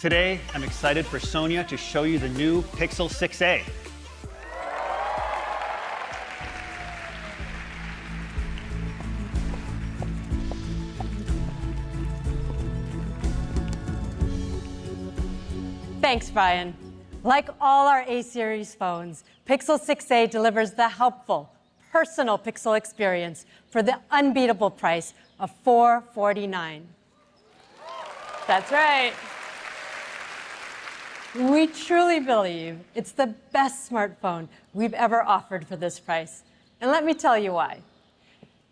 Today, I'm excited for Sonia to show you the new Pixel 6a. Thanks, Brian. Like all our A-series phones, Pixel 6a delivers the helpful, personal Pixel experience for the unbeatable price of $449. That's right. We truly believe it's the best smartphone we've ever offered for this price. And let me tell you why.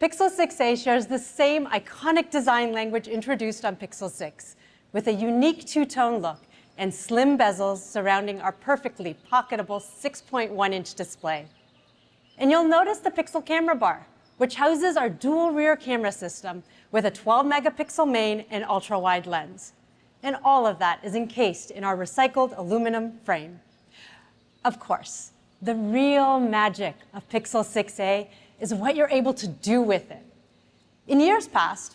Pixel 6a shares the same iconic design language introduced on Pixel 6, with a unique two-tone look and slim bezels surrounding our perfectly pocketable 6.1-inch display. And you'll notice the Pixel camera bar, which houses our dual rear camera system with a 12-megapixel main and ultra-wide lens. And all of that is encased in our recycled aluminum frame. Of course, the real magic of Pixel 6a is what you're able to do with it. In years past,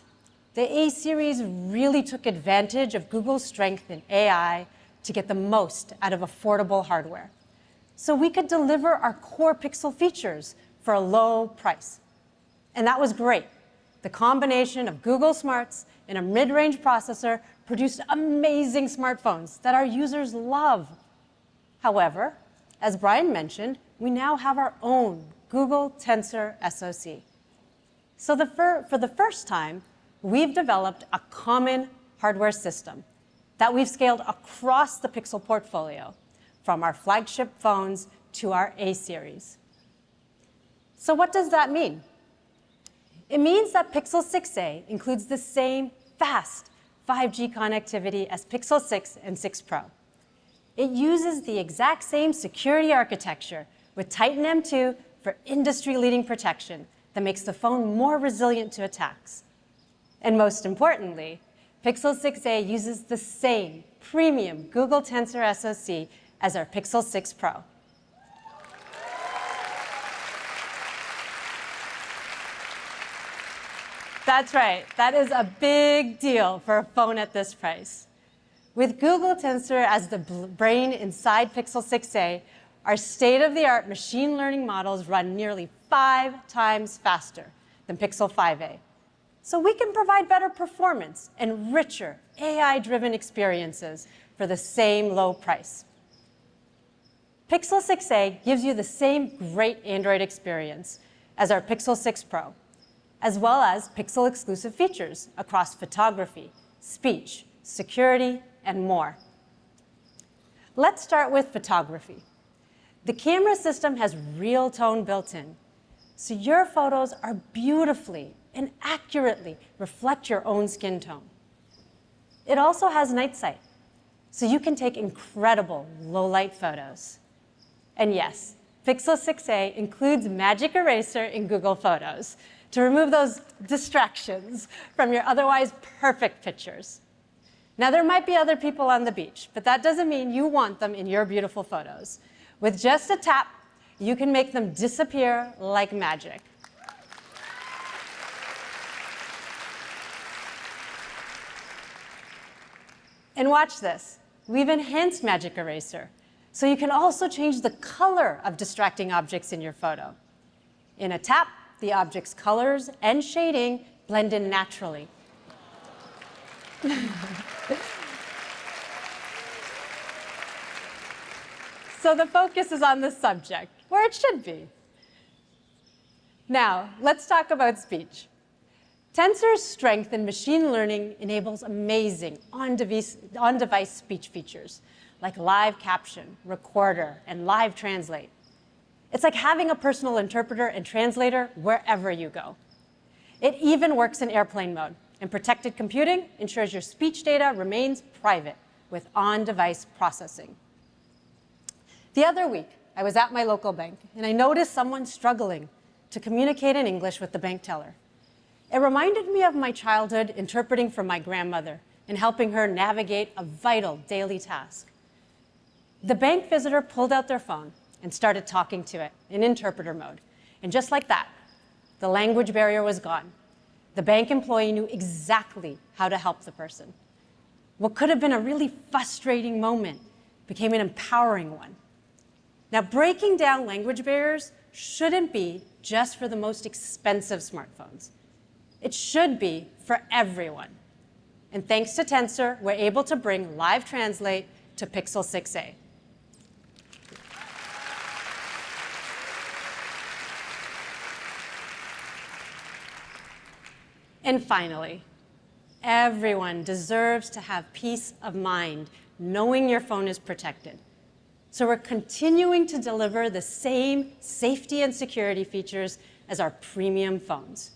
the A-series really took advantage of Google's strength in AI to get the most out of affordable hardware. So we could deliver our core Pixel features for a low price. And that was great. The combination of Google Smarts and a mid-range processor produced amazing smartphones that our users love. However, as Brian mentioned, we now have our own Google Tensor SoC. So for the first time, we've developed a common hardware system that we've scaled across the Pixel portfolio, from our flagship phones to our A-series. So what does that mean? It means that Pixel 6a includes the same fast 5G connectivity as Pixel 6 and 6 Pro. It uses the exact same security architecture with Titan M2 for industry-leading protection that makes the phone more resilient to attacks. And most importantly, Pixel 6a uses the same premium Google Tensor SoC as our Pixel 6 Pro. That's right. That is a big deal for a phone at this price. With Google Tensor as the brain inside Pixel 6a, our state-of-the-art machine learning models run nearly 5 times faster than Pixel 5a. So we can provide better performance and richer AI-driven experiences for the same low price. Pixel 6a gives you the same great Android experience as our Pixel 6 Pro, as well as Pixel-exclusive features across photography, speech, security, and more. Let's start with photography. The camera system has real tone built in, so your photos are beautifully and accurately reflect your own skin tone. It also has night sight, so you can take incredible low-light photos. And yes, Pixel 6a includes Magic Eraser in Google Photos to remove those distractions from your otherwise perfect pictures. Now, there might be other people on the beach, but that doesn't mean you want them in your beautiful photos. With just a tap, you can make them disappear like magic. And watch this. We've enhanced Magic Eraser, so you can also change the color of distracting objects in your photo. In a tap, the object's colors and shading blend in naturally. So the focus is on the subject, where it should be. Now, let's talk about speech. Tensor's strength in machine learning enables amazing on-device speech features, like live caption, recorder, and live translate. It's like having a personal interpreter and translator wherever you go. It even works in airplane mode, and protected computing ensures your speech data remains private with on-device processing. The other week, I was at my local bank, and I noticed someone struggling to communicate in English with the bank teller. It reminded me of my childhood interpreting for my grandmother and helping her navigate a vital daily task. The bank visitor pulled out their phone and started talking to it in interpreter mode. And just like that, the language barrier was gone. The bank employee knew exactly how to help the person. What could have been a really frustrating moment became an empowering one. Now, breaking down language barriers shouldn't be just for the most expensive smartphones. It should be for everyone. And thanks to Tensor, we're able to bring Live Translate to Pixel 6a. And finally, everyone deserves to have peace of mind knowing your phone is protected. So we're continuing to deliver the same safety and security features as our premium phones.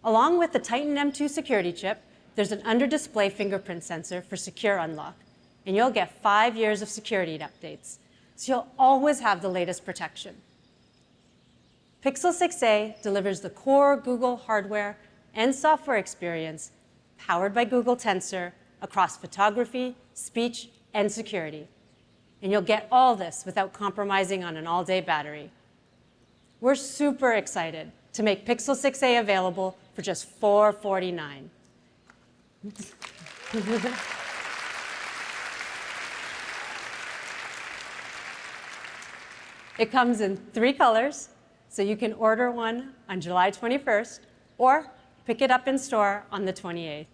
Along with the Titan M2 security chip, there's an under-display fingerprint sensor for secure unlock, and you'll get 5 years of security updates, so you'll always have the latest protection. Pixel 6a delivers the core Google hardware and software experience powered by Google Tensor across photography, speech, and security. And you'll get all this without compromising on an all-day battery. We're super excited to make Pixel 6a available for just $449. It comes in 3 colors, so you can order one on July 21st or pick it up in store on the 28th.